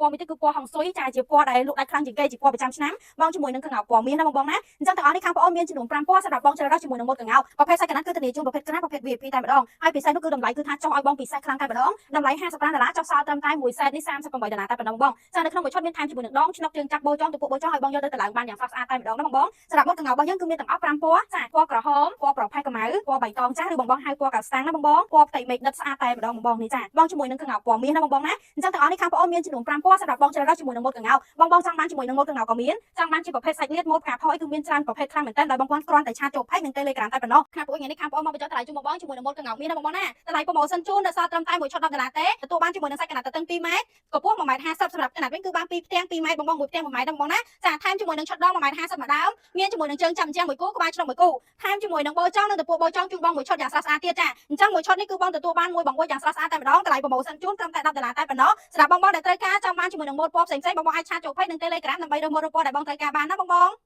ពណ៌មួយទៀតគឺពណ៌ហុងស៊ុយចាជាពណ៌ដែលលក់ដាច់ខ្លាំងជាងគេជាពណ៌ប្រចាំឆ្នាំបងជាមួយនឹងខោពណ៌មាសណាបងណាអញ្ចឹងទាំងអស់នេះខាងបងអូនមានចំនួន5ពណ៌សម្រាប់បងជ្រើសរើសជាមួយនឹងម៉ូតកង្កោប្រភេទសាច់កណាត់គឺធានាជូនប្រភេទក្រាស់ប្រភេទ VIP តែម្ដងហើយពិសេសនោះគឺតម្លៃគឺថាចុះឲ្យបងពិសេសខ្លាំងតែម្ដងតម្លៃ$55ចុះសល់ត្រឹមតែមួយសេតនេះ$38តែប៉ុណ្ណឹងបងចានៅក្នុងមួយឈុតមានថែមជាមួយនឹងដងឆ្នុកជើងចាក់បោចងទៅពួកបោចងឲ្យបងយកទៅឡើងបានយ៉ាងស្រស់ស្អាតតែម្ដងណាបងសម្រាប់ម៉ូតកង្កោរបស់យើងគឺមានទាំងអស់5ពណ៌ចាពណ៌ក្រហមពណ៌ប្រផេះខ្មៅពណ៌បៃតងចាស់ឬបងហៅពណ៌កៅស្តាំងណាបងពណ៌ផ្ទៃមេឃដិតស្អាតតែម្ដងបងនេះចាបងជាមួយនឹងកង្កោពណ៌មាសណាបងណាអញ្ចឹងទាំងអស់នេះខាងបងអូនមានចំនួន5ពណ៌សម្រាប់បងជ្រើសរើសជាមួយនឹងម៉ូតកង្កោបងចង់បានជាមួយនឹងម៉ូតកង្កោក៏មានចង់បានជាប្រភេទសាច់លាតម៉ូតផ្កាផយគឺមានច្រើនប្រភេទខ្លាំងមែនទែនដោយបងគ្រាន់តែឆាតចូល Page និង Telegram តែប៉ុណ្ណោះខាងពួកថ្ងៃនេះខាងបងមកបញ្ចុះតម្លៃជូនបងជាមួយនឹងម៉ូតកង្កោមាសណាបងណាតម្លៃប្រម៉ូសិនជូននៅសល់ត្រឹមតែមួយឈុត$10ទេទទួលបានជាមួយនឹងសាច់កណាត់ទទឹង2ម៉ែត្រកម្ពស់1.50 សម្រាប់កណាត់វិញគឺបាន2ផ្ទាំង2ម៉ែត្របងមួយផ្ទាំង1ម៉ែត្របងណាចាថែមជាមួយនឹងឈុតដង1.50ម្ដងមានជាមួយនឹងជើងចាំជាងមួយគូក្បាលឆ្លុះមួយគូថែមជាមួយនឹងបោចងនិងតពួបោចងជូនបងមួយឈុតយ៉ាងស្រស់ស្អាតទៀតចាអញ្ចឹងមួយឈុតនេះគឺបងទទួលបានមួយបង្អួចយ៉ាងស្រស់ស្អាតតែម្ដងតម្លៃប្រម៉ូសិនជូនត្រឹមតែ$10តែប៉ុណ្ណោះសម្រាប់បងដែលត្រូវការចង់បានជាមួយនឹងម៉ូតពណ៌ផ្សេងៗបងអាចឆាតចូល Page និង Telegram ដើម្បីរើសម៉ូតពណ៌ដែលបងត្រូវការបានណាបង